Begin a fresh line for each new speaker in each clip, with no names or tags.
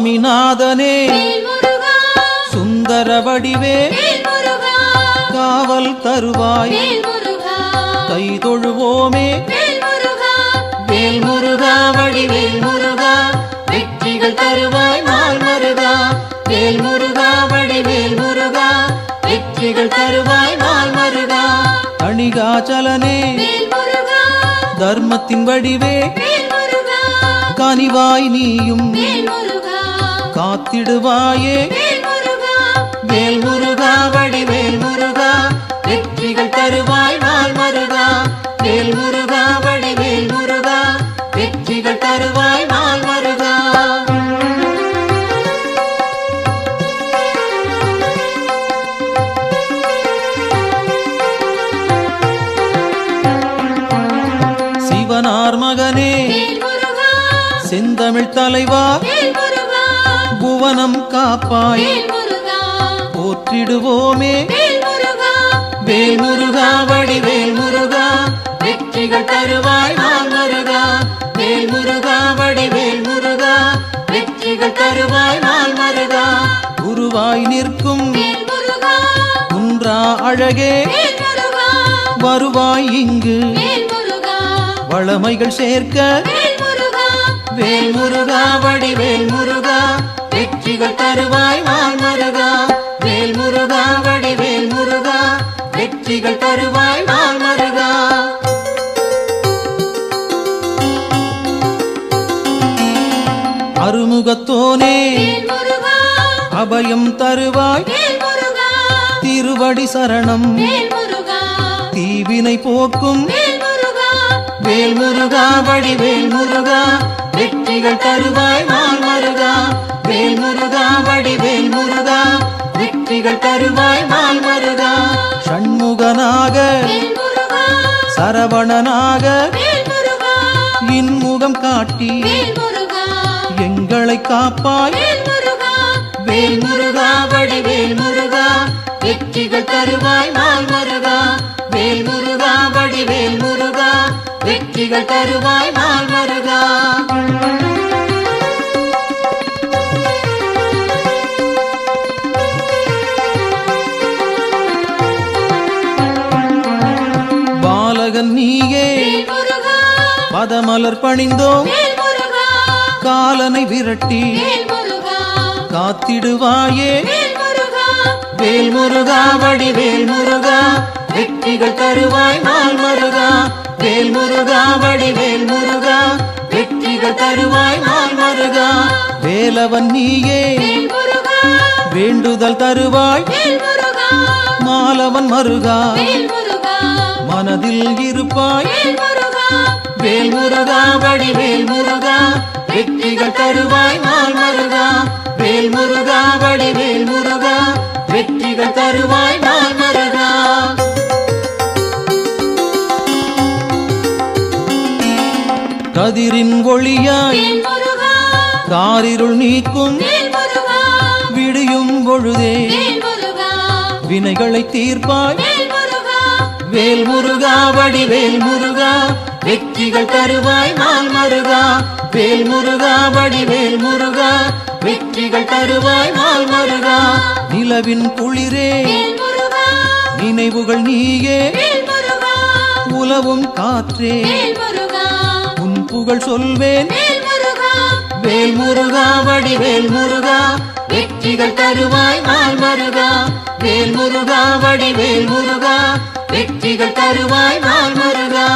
சுவாமிநாதனே சுந்தர வடிவே காவல் தருவாய் கை தொழுவோமே வேல் முருகா வடிவேல் முருகா வெற்றிகள் தருவாய் நாள் மருகா வேல் முருகா வடிவேல் முருகா வெற்றிகள் தருவாய் நாள் மருகா அணிகாச்சலனே தர்மத்தின் வடிவே கனிவாய் நீயும் காத்திடுவாயே வேல் முருகா வடிவேல் முருகா வெற்றிகள் தருவாய் நாள் மருகா வேல் முருகா வடிவேல் முருகா வெற்றிகள் தருவாய் நாள் மருகா சிவனார் மகனே செந்தமிழ் தலைவா புவனம் காப்பாய் போற்றிடுவோமே வேல் முருகா வடிவேல் முருகா வெற்றிகள் தருவாய் நாள் மருகா வேல் முருகா வடிவேல் முருகா வெற்றிகள் தருவாய் நாள் மருகா குருவாய் நிற்கும் குன்றா அழகே வருவாய் இங்கு வளமைகள் சேர்க்க வேல் முருகா வடிவேல் முருகா வெற்றிகள் தருவாய் நாள் மருகா வேல் முருகா வடிவேல் முருகா வெற்றிகள் தருவாய் நாள் மருகா அருமுகத்தோனே அபயம் தருவாய் திருவடி சரணம் தீவினை போக்கும் வேல் முருகா வடிவேல் முருகா வெற்றிகள் தருவாய் நாள் மருகா வேல் முருகா வடிவேல் முருகா வெற்றிகள் தருவாய் நாள் மருகா ஷண்முகனாக சரவணனாக இன்முகம் காட்டி எங்களை காப்பாய் வேல் முருகா வடிவேல் முருகா வெற்றிகள் தருவாய் நாள் மருகா வேல் முருகா வடிவேல் முருகா வெற்றிகள் தருவாய் நாள் மருகா பாலகன் நீயே பதமலர் பணிந்தோம் காலனை விரட்டி காத்திடுவாயே வேல் முருகா வடிவேல் முருகா வெற்றிகள் தருவாய் நாள் மருகா வேல் முருகா வடிவேல் முருகா வெற்றிகள் தருவாய் நாள் மருகா வேலவன் நீயே வேண்டுதல் தருவாய் மாலவன் மருகா மனதில் இருப்பாய் வேல் முருகா வடிவேல் முருகா வெற்றிகள் தருவாய் நாள் மருகா வேல் முருகா வடிவேல் முருகா வெற்றிகள் தருவாய் நாள் மருகா கதிரின் ஒளியாய் காரிருள் நீக்கும் விடியும் பொழுதே வினைகளை தீர்ப்பாய் வேல் முருகா வடிவேல் முருகா வெற்றிகள் தருவாய் நாள் மருகா வேல் முருகா வடிவேல் முருகா வெற்றிகள் தருவாய் நாள் மருகா நிலவின் குளிரே நினைவுகள் நீயே உலவும் காற்றே உன் புகழ் சொல்வேன் வேல் முருகா வடிவேல் முருகா வெற்றிகள் தருவாய் நாள் மருகா வேல் முருகா வடிவேல் முருகா வெற்றிகள் தருவாய் நாள் மருகா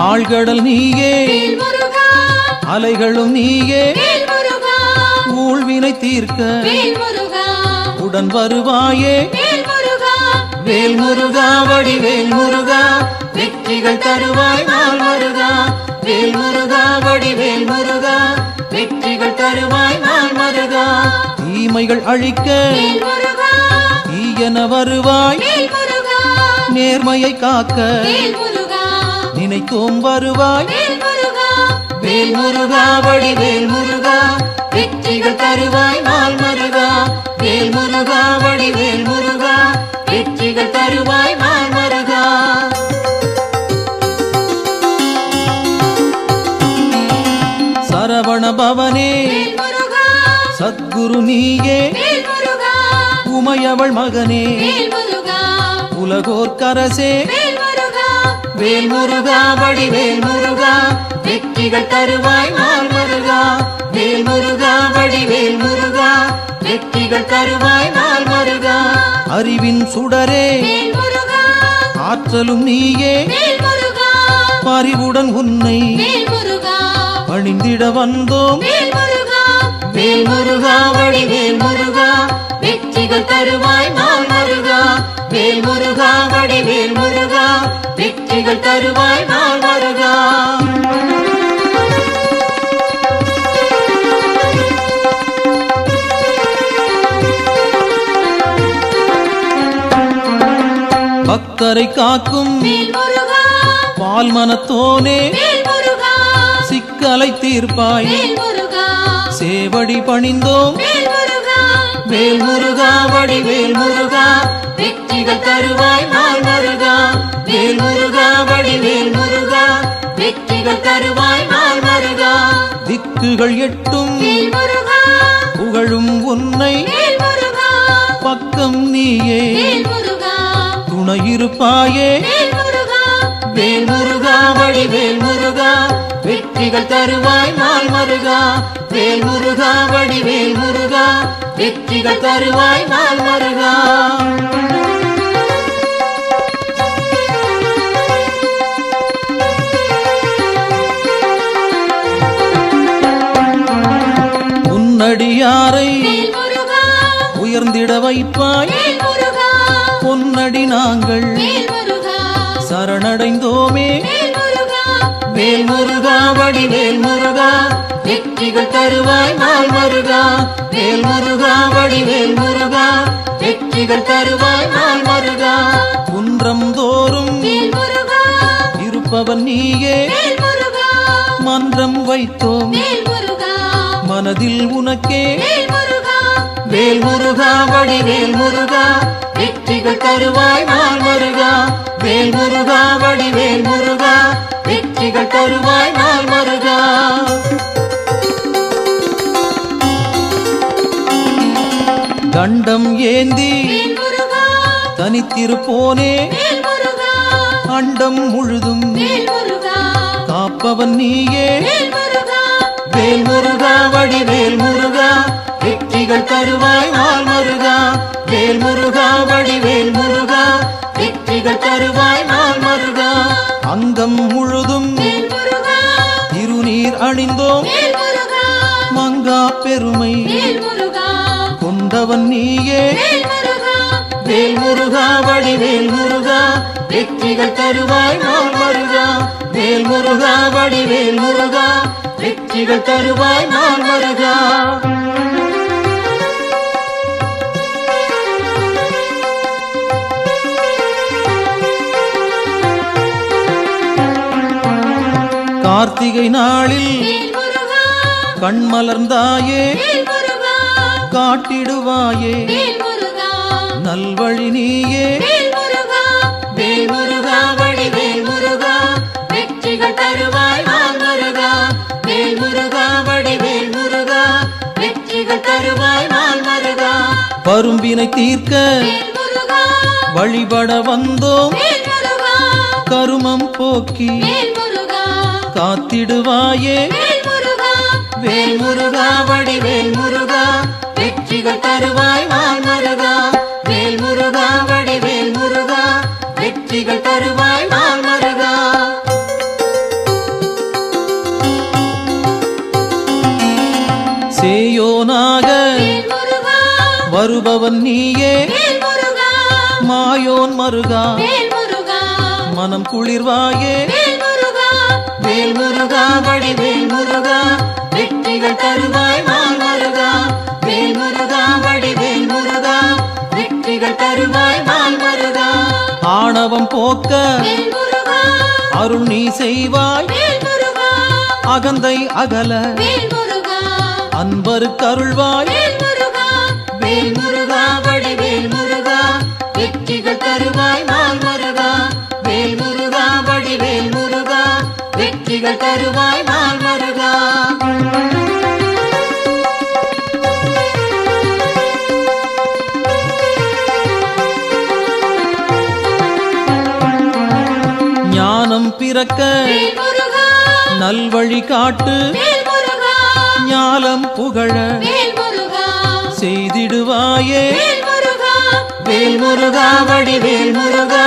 ஆழ்கடல் நீயே அலைகளும் நீயே ஊழ்வினை தீர்க்க உடன் வருவாயே வேல் முருகா வடிவேல் முருகா வெற்றிகள் தருவாய் நாள் மருகா வேல் முருகா வடிவேல் முருகா வெற்றிகள் தருவாய் நாள் மருகா தீமைகள் அழிக்க தீயன வருவாய் நேர்மையை காக்க நினைத்தோம் வருவாய் வேல் முருகா வடிவேல் முருகா வெற்றிகள் தருவாய் நாள் மருகா வேல் முருகா வடிவேல் முருகா வெற்றிகள் தருவாய் நாள் மருகா. சரவண பவனே சத்குரு நீயே, உமையவள் மகனே உலகோர்க்கரசே, வேல் முருகா வடிவேல் முருகா, வெற்றிகள் தருவாய் நாள் மருகா. வேல் முருகா வடிவேல் முருகா, வெற்றிகள் தருவாய் நாள் மருகா. அறிவின் சுடரே ஆற்றலும் நீயே, பரிவுடன் உன்னை பணிந்திட வந்தோம். வேல் முருகா வடிவேல் முருகா, வெற்றிகள் தருவாய் நாள் மருகா. வேல் முருகா வடிவேல் முருகா, வெற்றிகள் தருவாய் நாள் மருகா. பக்தரை காக்கும் பால் மனத்தோனே, சிக்கலை தீர்ப்பாய் சேவடி பணிந்தோம். வேல் முருகா வடிவேல் முருகா, வெற்றிகள் தருவாய் நாள் மருகா. வேல் முருகா வடிவேல் முருகா, வெற்றிகள் தருவாய் நாள் மருகா. திக்குகள் எட்டும் புகழும் உன்னை, பக்கம் நீயே துணையிருப்பாயே. வேல் முருகா வடிவேல் முருகா, வெற்றிகள் தருவாய் நாள் மருகா. வேல் முருகா வடிவேல் முருகா, வெற்றிகள் தருவாய் நாள் மருகா. உன்னடியாரை உயர்ந்திட வைப்பாய், பொன்னடி நாங்கள் சரணடைந்தோமே. வேல் முருகா வடிவேல் முருகா, வெற்றிகள் தருவாய் நாள் மருகா. வேல் முருகா வடிவேல் முருகா, வெற்றிகள் தருவாய் நாள் மருகா. குன்றம் தோறும் இருப்பவன் நீயே, மன்றம் வைத்தோம் மனதில் உனக்கே. வேல் முருகா வடிவேல் முருகா, வெற்றிகள் தருவாய் நாள் மருகா. வேல் முருகா வடிவேல் முருகா, வெற்றிகள் தருவாய் நாள் மருகா. தண்டம் ஏந்தி தனித்திருப்போனே, அண்டம் முழுதும் காப்பவன் நீயே. வேல் முருகா வடிவேல் முருகா, வெற்றிகள் தருவாய் நாள் மருகா. வேல் முருகா வடிவேல் முருகா, வெற்றிகள் தருவாய் நாள் மருகா. அங்கம் முழுதும் திருநீர் அணிந்தோம், மங்கா பெருமை கொண்டவன் நீயே. வேல் முருகா வடிவேல் முருகா, வெற்றிகள் தருவாய் நாள் மருகா. வேல் முருகா வடிவேல் முருகா, வெற்றிகள் தருவாய் நாள் மருகா. கார்த்திகை நாளில் கண்மலர்ந்தாயே, காட்டிடுவாயே நல்வழி நீயே. வேல் முருகா வடிவேல் முருகா, வெற்றிகள் தருவாய் நாள் மருகா. வேல் முருகா வடிவேல் முருகா, வெற்றிகள் தருவாய் நாள் மருகா. பரும்பினை தீர்க்க வழிபட வந்தோம், கருமம் போக்கி காத்திடுவாயே. வேல் முருகா வடிவேல் முருகா, வெற்றிகள் தருவாய் நாள் மருகா. வேல் முருகா வடிவேல் முருகா, வெற்றிகள் தருவாய் நாள் மருகா. சேயோனாக வருபவன் நீயே, மாயோன் மருகா மனம் குளிர்வாயே. வேல் முருகா வடிவேல் முருகா, வெற்றிகள் தருவாய் நாள் மருகா. வேல் முருகா வடிவேல் முருகா, வெற்றிகள் தருவாய் நாள் மருகா. ஆணவம் போக்க அருள் நீ செய்வாய், அகந்தை அகல அன்பருக்கு அருள்வாய். வேல் முருகா வடிவேல் முருகா, வெற்றிகள் தருவாய் வெற்றிகள் தருவாய் நாள் மருகா. ஞானம் பிறக்க நல்வழி காட்டு, ஞாலம் புகழ செய்திடுவாயே வேல் முருகா. வடிவேல் முருகா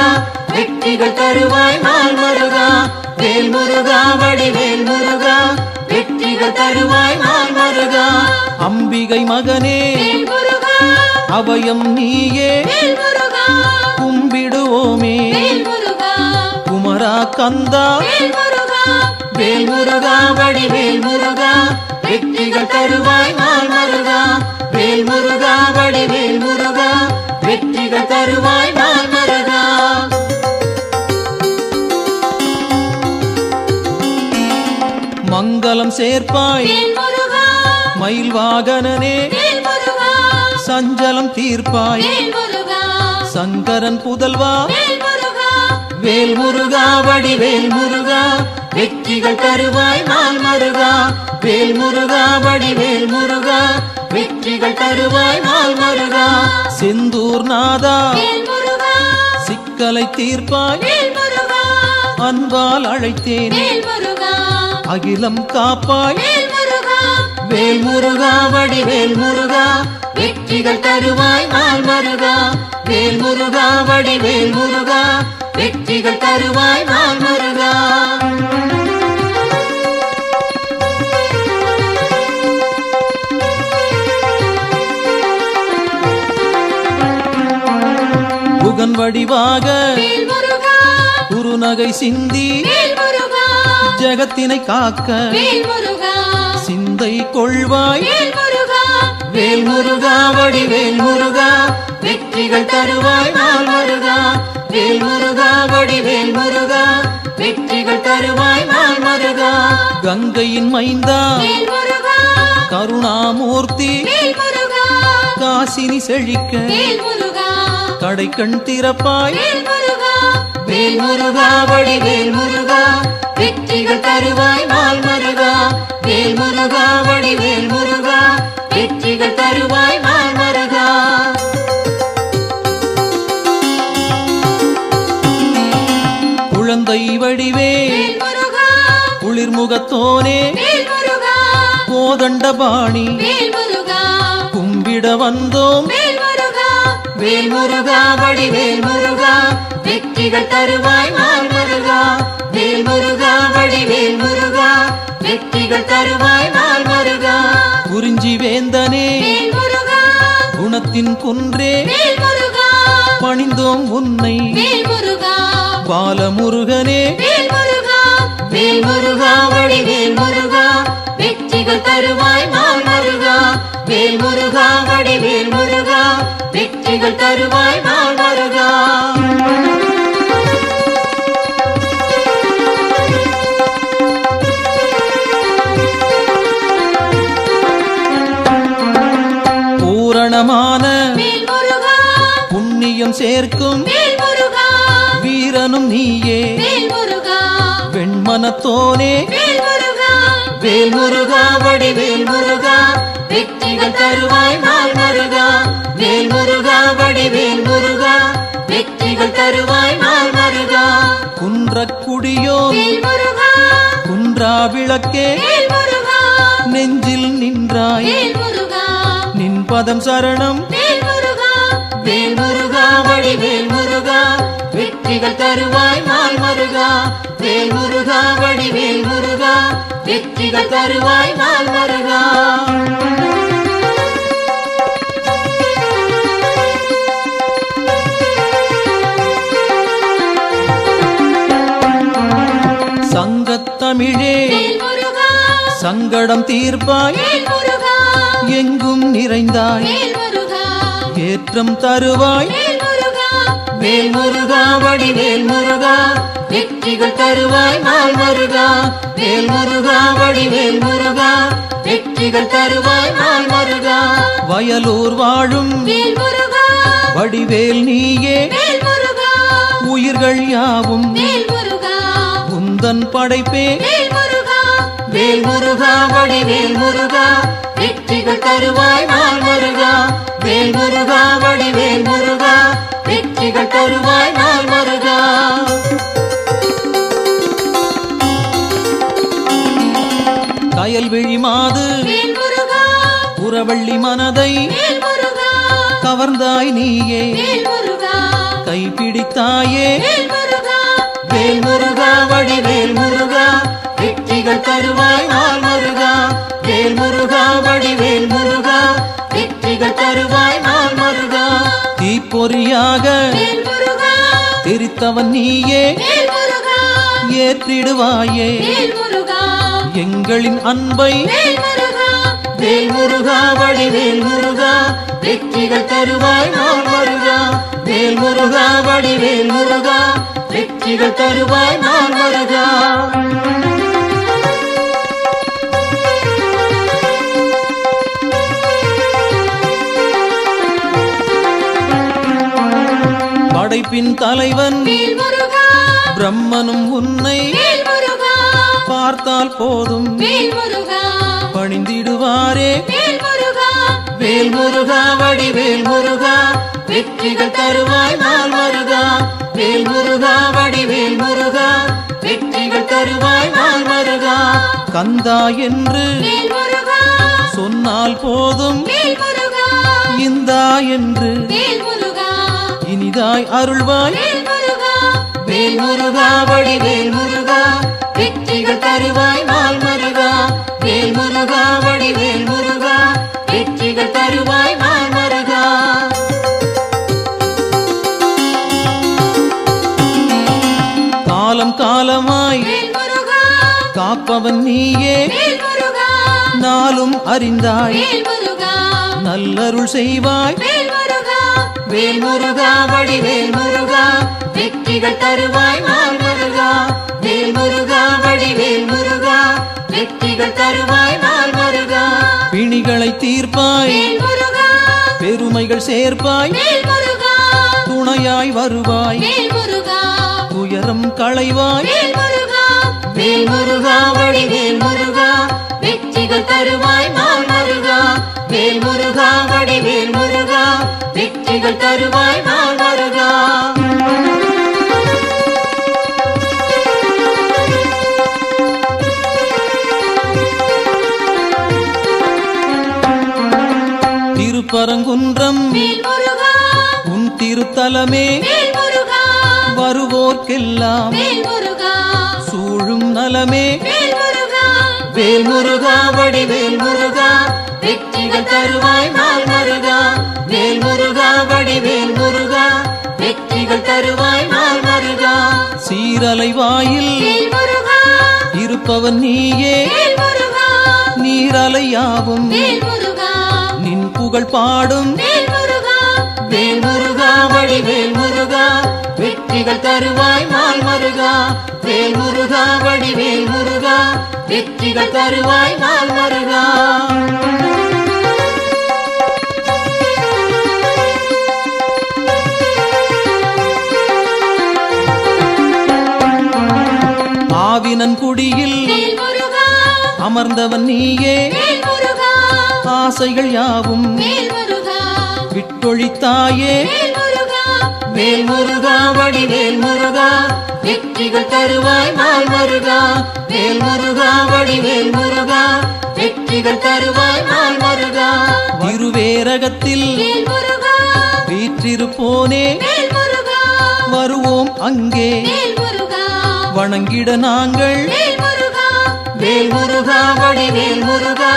வெற்றிகள் தருவாய் நாள் மருகா. வேல் முருகா வடிவேல் முருகா வெற்றிகள் தருவாய் நாள் மருகா. அம்பிகை மகனே அபயம் நீயே கும்பிடுவோமே குமரா கந்தா. வேல் முருகா வடிவேல் முருகா வெற்றிகள் தருவாய் நாள் மருகா. வேல் முருகா வடிவேல் முருகா வெற்றிகள் தருவாய் நாள் மருகா. மங்களம் சேர்ப்பாய் மயில் வாகனனே, சஞ்சலம் தீர்ப்பாய் சங்கரன் புதல்வா. வேல் முருகா வடிவேல் முருகா வெற்றிகள் தருவாய் நாள் மருகா. வேல் முருகா வடிவேல் முருகா வெற்றிகள் தருவாய் நாள் மருகா. செந்தூர் நாதா சிக்கலை தீர்ப்பாய் அன்பால் அழைத்தேன் அகிலம் காப்பாய். வேல் முருகா வடிவேல் முருகா வெற்றிகள் தருவாய் நாள் மருகா. வேல் முருகா வடிவேல் முருகா வெற்றிகள் தருவாய் நாள் மருகா. புகன் வடிவாக குருநகை சிந்தி ஜகத்தினை காக்க சிந்தை கொள்வாய். வேல் முருகா வடிவேல் முருகா வெற்றிகள் தருவாய் நாள் மருகா. வேல் முருகா வடிவேல் முருகா வெற்றிகள் தருவாய் நாள் மருகா. கங்கையின் மைந்தா கருணாமூர்த்தி காசினி செழிக்க கடை கண் திறப்பாய். வேல் முருகா வடிவேல் முருகா வெற்றிகள் தருவாய் நாள் மருகா. வேல் முருகா வடிவேல் முருகா வெற்றிகள் தருவாய் நாள் மருகா. குழந்தை வடிவே குளிர்முகத்தோனே கோதண்டபாணி கும்பிட வந்தோம். வேல் முருகா வடிவேல் முருகா வெற்றிகள் தருவாய் நாள் மருகா. வேல் முருகா வடிவேல் முருகா வெற்றிகள் தருவாய் நாள் மருகா. குறிஞ்சி வேந்தனே குணத்தின் குன்றே பணிந்தோம் உன்னை பாலமுருகனே. வேல் முருகா வடிவேல் முருகா வெற்றிகள் தருவாய் நாள் மருகா. வேல் முருகா வடிவேல் முருகா வெற்றிகள் தருவாய் நாள் மருகா. பூரணமான புண்ணியம் சேர்க்கும் வீரனும் நீயே வெண்மனத்தோனே. வேல் முருகா வடிவேல் முருகா வெற்றிகள் தருவாய் நாள் மருகா. வேல் முருகா வடிவேல் முருகா வெற்றிகள் தருவாய் நாள் மருகா. குன்றக்குடியோ குன்றா விளக்கே நெஞ்சில் நின்றாய் நின் பதம் சரணம். வேல் முருகா வடிவேல் முருகா வெற்றிகள் தருவாய் நாள் மருகா. வேல் முருகா வடிவேல் முருகா வெற்றிகள் தருவாய் நாள் மருகா. சங்கத்தமிழே சங்கடம் தீர்ப்பாய் எங்கும் நிறைந்தாய் ஏற்றம் தருவாய். வேல் முருகா வடிவேல் முருகா வெற்றிகள் தருவாய் நாள் மருகா. வேல் முருகா வடிவேல் முருகா வெற்றிகள் தருவாய் நாள் மருகா. வயலூர் வாழும் வடிவேல் நீயே உயிர்கள் யாவும் உந்தன் படைப்பே. வேல் முருகா வடிவேல் முருகா வெற்றிகள் தருவாய் நாள் முருகா வேல் முருகா வடிவேல் முருகா வெற்றிகள் தருவாய் நாள் முருகா கயல்விழி மாது புறவள்ளி மனதை கவர்ந்தாய் நீயே கைப்பிடித்தாயே வேல் முருகா வடிவேல் முருகா வெற்றிகள் தருவாய் நாள் முருகா வேல் முருகா வடிவேல் முருகா வெற்றிகள் தருவாய் நாள் முருகா தீப்பொறியாக தெரித்தவன் நீயே ஏற்றிடுவாயே எங்களின் அன்பை வேல் முருகா வடிவேல் முருகா வெற்றிகள் தருவாய் நாள் முருகா வேல் முருகா வடிவேல் முருகா வெற்றிகள் தருவாய் நாள் முருகா படைப்பின் தலைவன் பிரம்மனும் உன்னை பார்த்தால் போதும் பணிந்திடுவாரே வேல் முருகா வடிவேல் முருகா வெற்றிகள் தருவாய் நாள் முருகா வேல் முருகா வடிவேல் முருகா வெற்றிகள் தருவாய் நாள் முருகா கந்தா என்று சொன்னால் போதும் இந்தா என்று இனிதாய் அருள்வாய் வேல் முருகா வடிவேல் முருகா வெற்றிகள் தருவாய் நாள் முருகா வேல் முருகா வடிவேல் முருகா வெற்றிகள் தருவாய் நாள் முருகா காலம் காலமாய் காப்பவன் நீயே நாளும் அறிந்தாய் நல்லருள் செய்வாய் வேல் முருகா வடிவேல் முருகா வெற்றிகள் தருவாய் நாள் முருகா வேல் முருகா வடிவேல் முருகா வெற்றிகள் தருவாய் நாள் முருகா பிணிகளை தீர்ப்பாய் பெருமைகள் சேர்ப்பாய் துணையாய் வருவாய் துயரம் களைவாய் வேல் முருகா வடிவேல் முருகா வெற்றிகள் தருவாய் நாள் முருகா வேல் முருகா வடிவேல் முருகா வெற்றிகள் தருவாய் நாள் முருகா திருப்பரங்குன்றம் உன் திருத்தலமே வருவோர்க்கெல்லாம் சூழும் நலமே வேல் முருகா வடிவேல் முருகா வெற்றிகள் தருவாய் நாள் முருகா வேல் முருகா வடிவேல் முருகா வெற்றிகள் தருவாய் நாள் முருகா சீரலை வாயில் இருப்பவன் நீயே நீரலையாவும் நின் புகழ் பாடும் வேல் முருகா வடிவேல் முருகா வெற்றிகள் தருவாய் நாள் முருகா வேல் முருகா வடிவேல் முருகா வெற்றிகள் தருவாய் நாள் முருகா ஆவினன் குடியில் அமர்ந்தவன் நீயே ஆசைகள் யாவும் விட்டொழித்தாயே வேல் முருகா வடிவேல் முருகா வெற்றிகள் தருவாய் நாள் முருகா வேல் முருகா வடிவேல் முருகா வெற்றிகள் தருவாய் நாள் முருகா திருவேரகத்தில் வீற்றிருப்போனே வருவோம் அங்கே வணங்கிட நாங்கள் வேல் முருகா வடிவேல் முருகா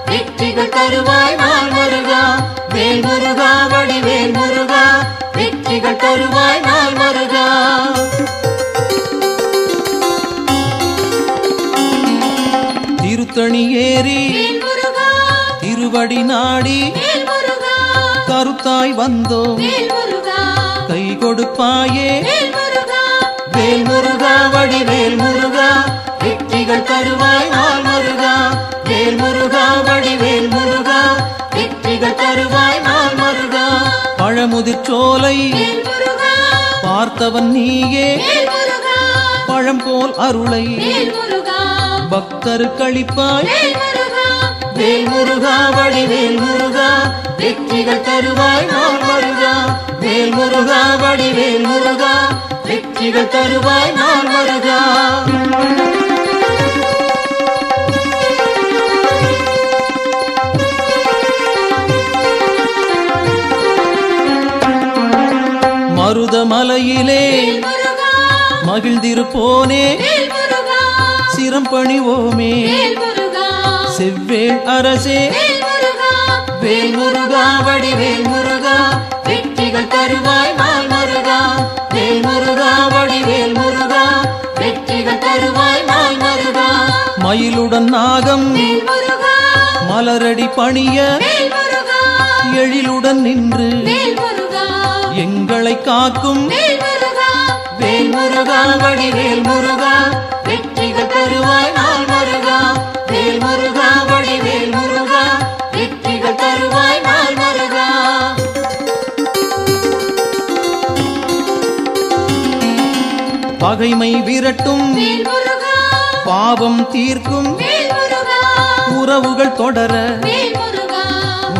வெற்றிகள் தருவாய் நாள் முருகா வேல் முருகா வடிவேல் முருகா வெற்றிகள் தருவாய் நாள் முருகா திருத்தணி ஏறி திருவடி நாடி கருத்தாய் வந்தோம் கை கொடுப்பாயே வேல் முருகா வடிவேல் முருகா வெற்றிகள் தருவாய் நாள் முருகா வேல் முருகா வடிவேல் முருகா வெற்றிகள் தருவாய் நாள் முருகா பழமுதிர் சோலை பார்த்தவன் நீயே பழம் போல் அருளை
பக்தருக்களிப்பாய்
வேல் முருகா வடிவேல் முருகா வெற்றிகள் தருவாய் நாள் முருகா வேல் முருகா வடிவேல் முருகா வெற்றிகள் தருவாய் நாள் முருகா
மருதமலையிலே மகிழ்ந்திருப்போனே சிரம் பணிவோமே செவ்வேள் அரசே
வேல் முருகா வடிவேல் முருகா வெற்றிகள் தருவாய் நாள் முருகா வேல் முருகா வடிவேல் முருகா வெற்றிகள் தருவாய் நாள் முருகா
மயிலுடன் நாகம் மலரடி பணிய எழிலுடன் நின்று எங்களை காக்கும்
வேல் முருகா வடிவேல் முருகா வெற்றிகள் தருவாய் நாள் முருகா வேல் முருகா வடிவேல் முருகா வெற்றிகள் தருவாய் நாள் முருகா
பகைமை விரட்டும் பாவம் தீர்க்கும் உறவுகள் தொடர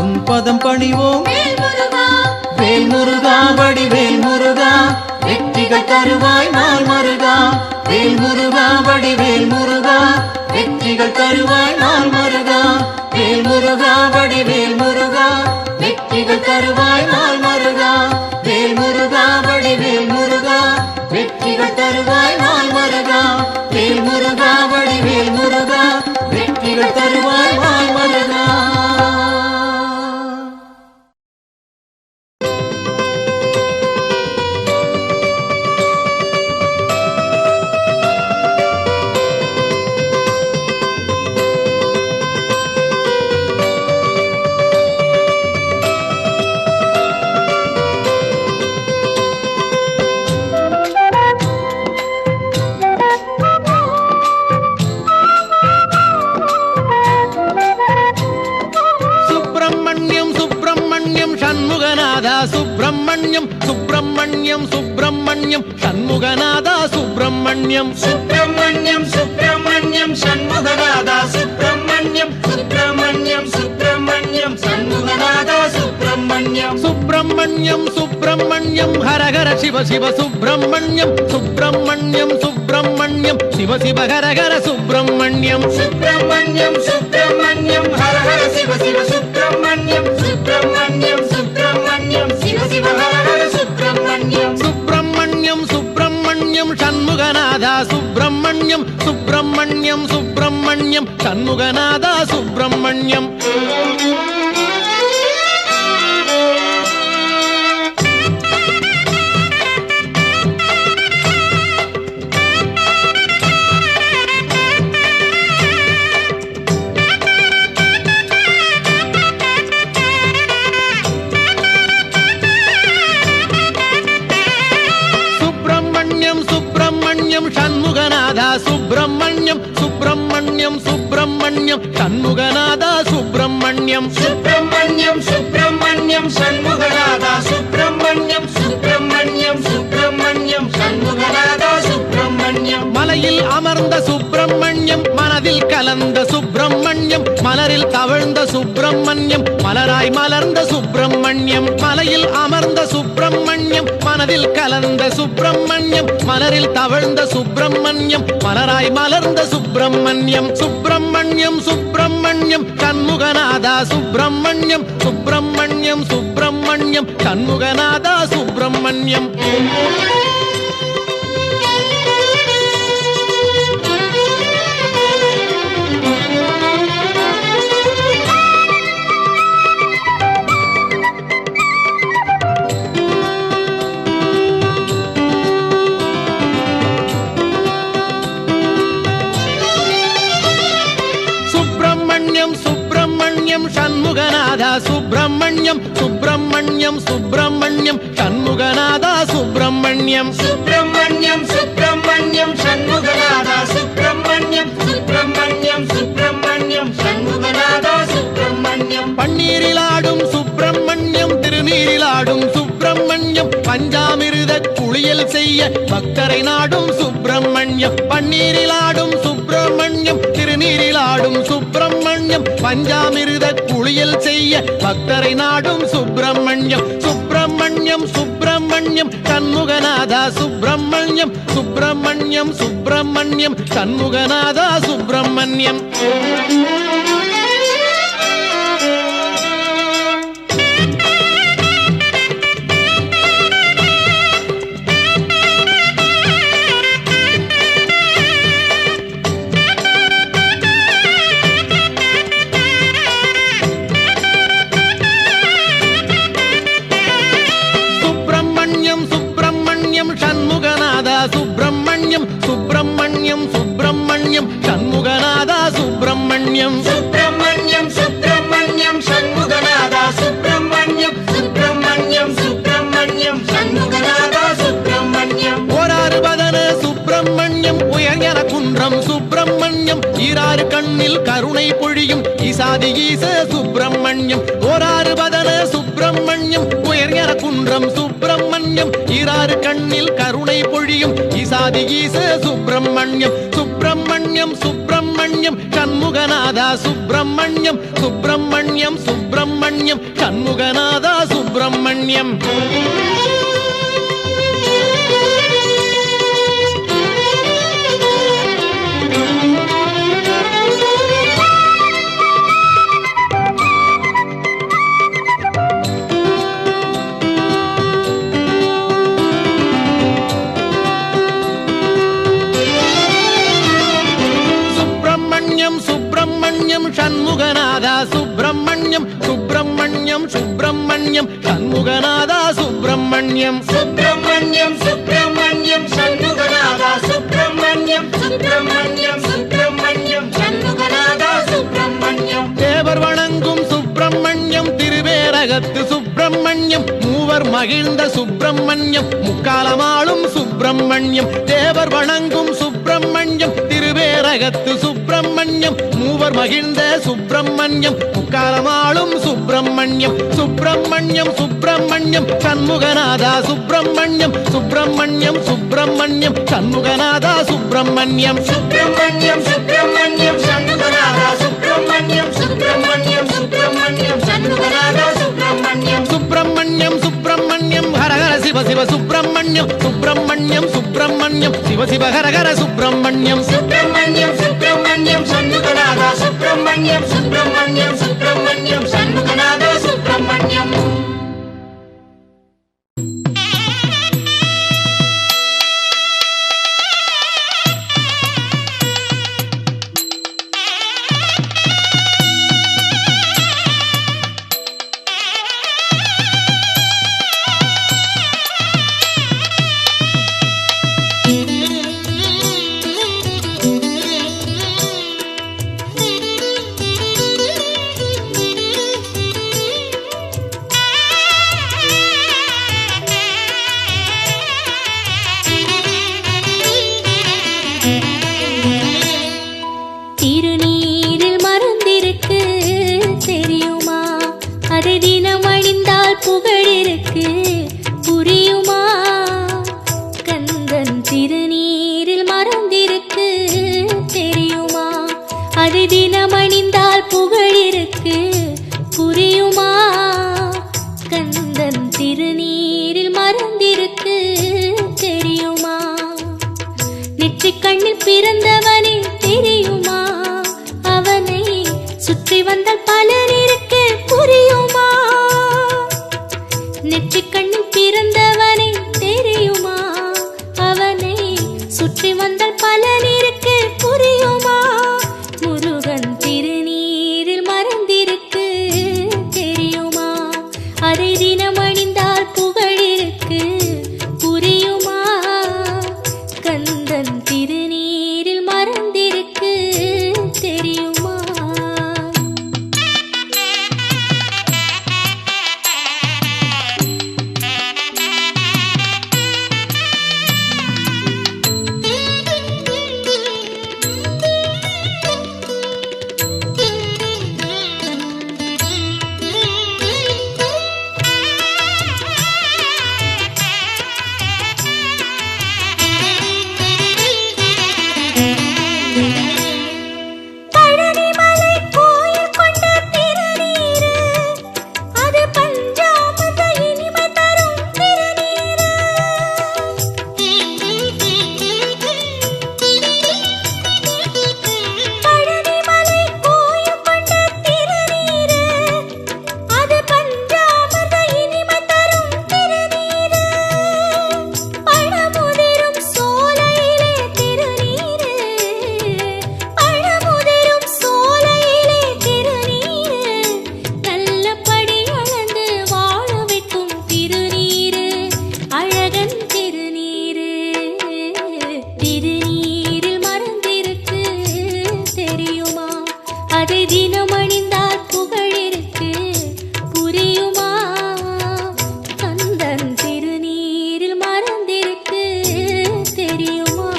உன் பதம் பணிவோம்
வேல் முருகா வடிவேல் முருகா வெற்றிகள் தருவாய் நாள் முருகா வேல் முருகா வடிவேல் முருகா வெற்றிகள் தருவாய் நாள் முருகா வேல் முருகா வடிவேல் முருகா வெற்றிகள் தருவாய் நாள் முருகா வேல் முருகா வடிவேல் முருகா வெற்றிகள் தருவாய் நாள் முருகா வேல் முருகா வடிவேல் முருகா வெற்றிகள் தருவாய் நாள் முருகா
சுப்பிரமணியம் சுப்பிரமணியம் சுப்பிரமணியம் சண்முகநாதா சுப்பிரமணியம்
சுப்பிரமணியம் சுப்பிரமணியம் சண்முகநாதா சுப்பிரமணியம் சுப்பிரமணியம் சுப்பிரமணியம் சண்முகநாதா சுப்பிரமணியம்
சுப்பிரமணியம் சுப்பிரமணியம் ஹரஹர சிவ சிவ சுப்பிரமணியம் சுப்பிரமணியம் சுப்பிரமணியம் சிவ சிவ ஹரஹர சுப்பிரமணியம்
சுப்பிரமணியம் சுப்பிரமணியம் ஹரஹர சிவ சிவ சுப்பிரமணியம் சுப்பிரமணியம் சுப்பிரமணியம் சிவ சிவ ஹரஹர சுப்பிரமணியம்
சுப்பிரமணியம் சுப்பிரமணியம் சண்முகநாதா சுப்பிரமணியம் சுப்பிரமணியம் சுப்பிரமணியம் சண்முகநாதா சுப்பிரமணியம் சண்முகநாதா சுப்பிரமணியம் சுப்பிரமணியம் சுப்பிரமணியம் சண்முகநாதா சுப்பிரமணியம்
சுப்பிரமணியம் சுப்பிரமணியம் சண்முகநாதா சுப்பிரமணியம் சுப்பிரமணியம் சுப்பிரமணியம் சண்முகநாதா சுப்பிரமணியம்
மலையில் அமர்ந்த சுப்பிரமணியம் மனதில் கலந்த சுப்பிரமணியம் மலரில் தவழ்ந்த சுப்பிரமணியம் மலராய் மலர்ந்த சுப்பிரமணியம் மலையில் அமர்ந்த சுப்பிரமணியம் மனதில் கலந்த சுப்பிரமணியம் மலரில் தவழ்ந்த சுப்பிரமணியம் மலராய் மலர்ந்த சுப்பிரமணியம் சுப்பிரமணியம் சுப்பிரமணியம் சண்முகநாதா சுப்பிரமணியம் சுப்பிரமணியம் சுப்பிரமணியம் சண்முகநாதா சுப்பிரமணியம் சுப்பிரமணியம் சண்முகநாதா சுப்பிரமணியம் சுப்பிரமணியம் சுப்பிரமணியம் சண்முகநாதா சுப்பிரமணியம்
சுப்பிரமணியம் சுப்பிரமணியம் சண்முகநாதா சுப்பிரமணியம் சுப்பிரமணியம் சுப்பிரமணியம் சண்முகநாதா சுப்பிரமணியம்
பன்னீரிலாடும் சுப்பிரமணியம் திருநீரிலாடும் சுப்பிரமணியம் பஞ்சாமிருத குளியல் செய்ய பக்தரை நாடும் சுப்பிரமணியம் பன்னீரிலாடும் சுப்பிரமணியம் திருநீரிலாடும் சுப்பிரமணியம் பஞ்சாமிருத குளியல் செய்ய பக்தரை நாடும் சுப்பிரமணியம் சுப்பிரமணியம் சுப்பிரமணியம் சண்முகநாதா சுப்பிரமணியம் சுப்பிரமணியம் சுப்பிரமணியம் சண்முகநாதா சுப்பிரமணியம் சண்முகநாதா சுப்பிரமணியம் சுப்பிரமணியம் சுப்பிரமணியம் சண்முகநாதா சுப்பிரமணியம்
சுப்பிரமணியம் சுப்பிரமணியம் சண்முகநாதா சுப்பிரமணியம் சுப்பிரமணியம் சுப்பிரமணியம் சண்முகநாதா சுப்பிரமணியம்
ஓராறு பதன சுப்பிரமணியம் உயர்ஞன குன்றம் சுப்பிரமணியம் ஈராறு கண்ணில் கருணை பொழியும் ஈசாதி ஈச சுப்பிரமணியம் ஓராறு பதன சுப்பிரமணியம் உயர்ஞன குன்றம் சுப்பிரமணியம் ஈராறு கண்ணில் கருணை பொழியும் ஈசாதி ஈச சுப்பிரமணியம் சுப்பிரமணியம் சுப்பிரமணியம் சண்முகநாதா சுப்பிரமணியம் சுப்பிரமணியம் சுப்பிரமணியம் சண்முகநாதா சுப்பிரமணியம் சுப்பிரமணியம் சண்முகநாதா சுப்பிரமணியம் சுப்பிரமணியம் சுப்பிரமணியம் சண்முகநாதா சுப்பிரமணியம்
சுப்பிரமணியம் சுப்பிரமணியம் சண்முகநாதா சுப்பிரமணியம் சுப்பிரமணியம் சுப்பிரமணியம் சண்முகநாதா சுப்பிரமணியம்
தேவர் வணங்கும் சுப்பிரமணியம் திருவேரகத்து சுப்பிரமணியம் மூவர் மகிழ்ந்த சுப்பிரமணியம் முக்காலமாளும் சுப்பிரமணியம் தேவர் வணங்கும் சுப்பிரமணியம் திருவேரகத்து சுப்பிரமணியம் மூவர் மகிழ்ந்த சுப்பிரமணியம் முக்காலமாளும் சுப்பிரமணியம் சுப்பிரமணியம் சுப்பிரமணியம் சண்முகநாதா சுப்பிரமணியம் சுப்பிரமணியம் சுப்பிரமணியம் சண்முகநாதா சுப்பிரமணியம்
சுப்பிரமணியம் சுப்பிரமணியம் சண்முகநாதா சுப்பிரமணியம் சுப்பிரமணியம் சுப்பிரமணியம் சண்முகநாதா சுப்பிரமணியம்
சுப்பிரமணியம் சுப்பிரமணியம் ஹரஹர சிவ சிவ சுப்பிரமணியம் சுப்பிரமணியம் சுப்பிரமணியம் சிவ சிவ ஹரஹர சுப்பிரமணியம்
சுப்பிரமணியம் சுப்பிரமணியம் சண்முகநாதா சுப்பிரமணியம் சுப்பிரமணியம் சுப்பிரமணியம் சண்முகநாதா சுப்பிரமணியம்
திருநீரில் மறந்திருக்கு தெரியுமா அதை தினம் அணிந்தால் புகழிருக்கு புரியுமா கந்தன் திருநீரில் மறந்திருக்கு தெரியுமா அதை தினம் அணிந்தால் புகழிருக்கு புரியுமா கந்தன் திருநீரில் மறந்திருக்கு தெரியுமா நெற்றிக் கண்ணில் பிறந்தவனே தெரியுமா அவனை சுற்றி வந்தால் பலன் இருக்கு புரியுமா நெற்றிக் கண்ணில் பிறந்தவனே தெரியுமா அவனை சுற்றி வந்தால் பலன் இருக்கு புரியுமா முருகன் திருநீரில் மறந்திருக்கு தெரியுமா அதை தினம் அணிந்தால் புகழிருக்கு புரியுமா கந்தன் திருநீரில் மறந்திருக்கு தெரியுமா தினமணிந்தால் புகழிருக்கு புரியுமா கந்தன் திருநீரில் மறந்திருக்கு தெரியுமா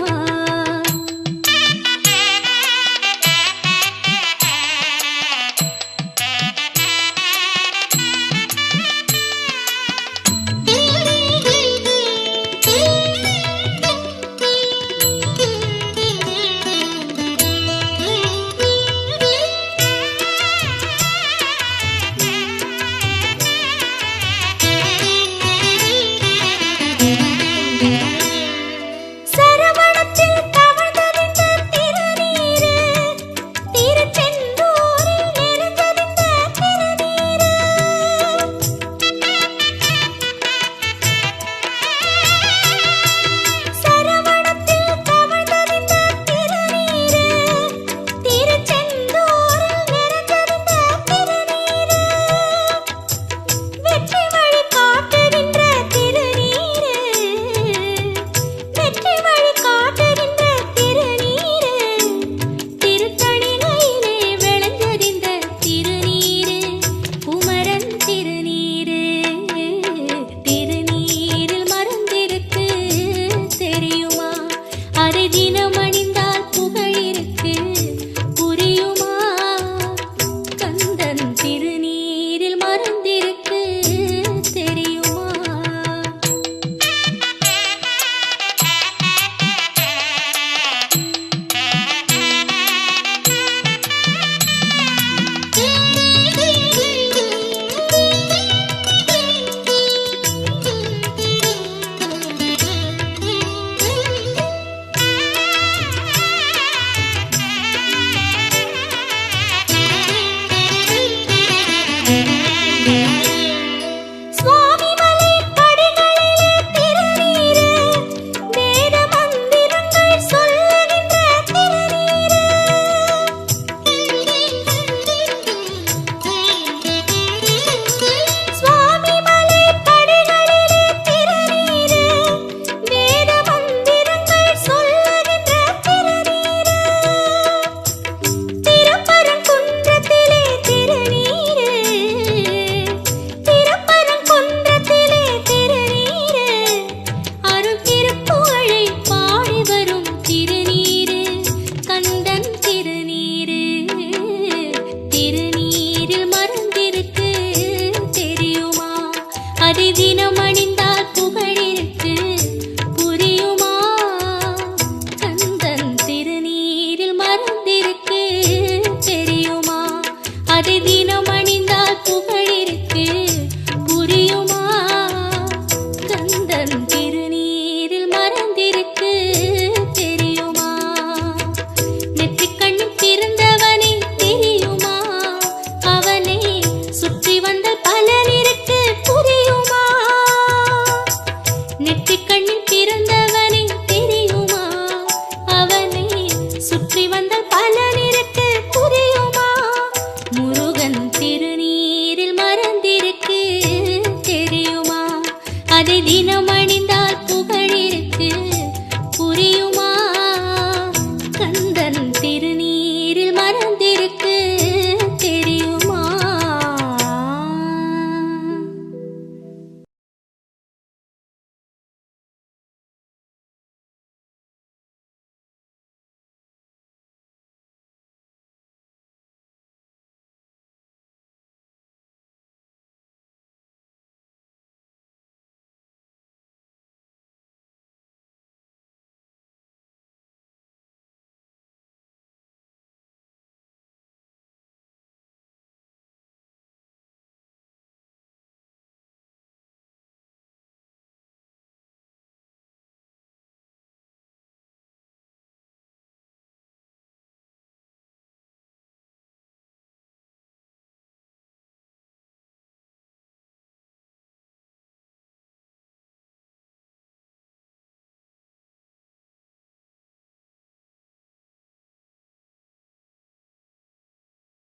சரவணத்தில் தவழ்ந்தறிந்த திருநீரு திருச்செந்தூரில் நிறைந்தறிந்த திருநீரு சரவணத்தில் தவழ்ந்தறிந்த திருநீரு திருச்செந்தூரில் நிறைந்தறிந்த திருநீரு வெற்றி வழி காட்டுகின்ற திருநீரு வெற்றி வழி காட்டுகின்ற திருநீரு திருத்தணிகையிலே விளைந்தறிந்த திருநீரு குமரன் திருநீரு திருநீரில் மறந்திருக்கு தெரியுமா அதை தினம்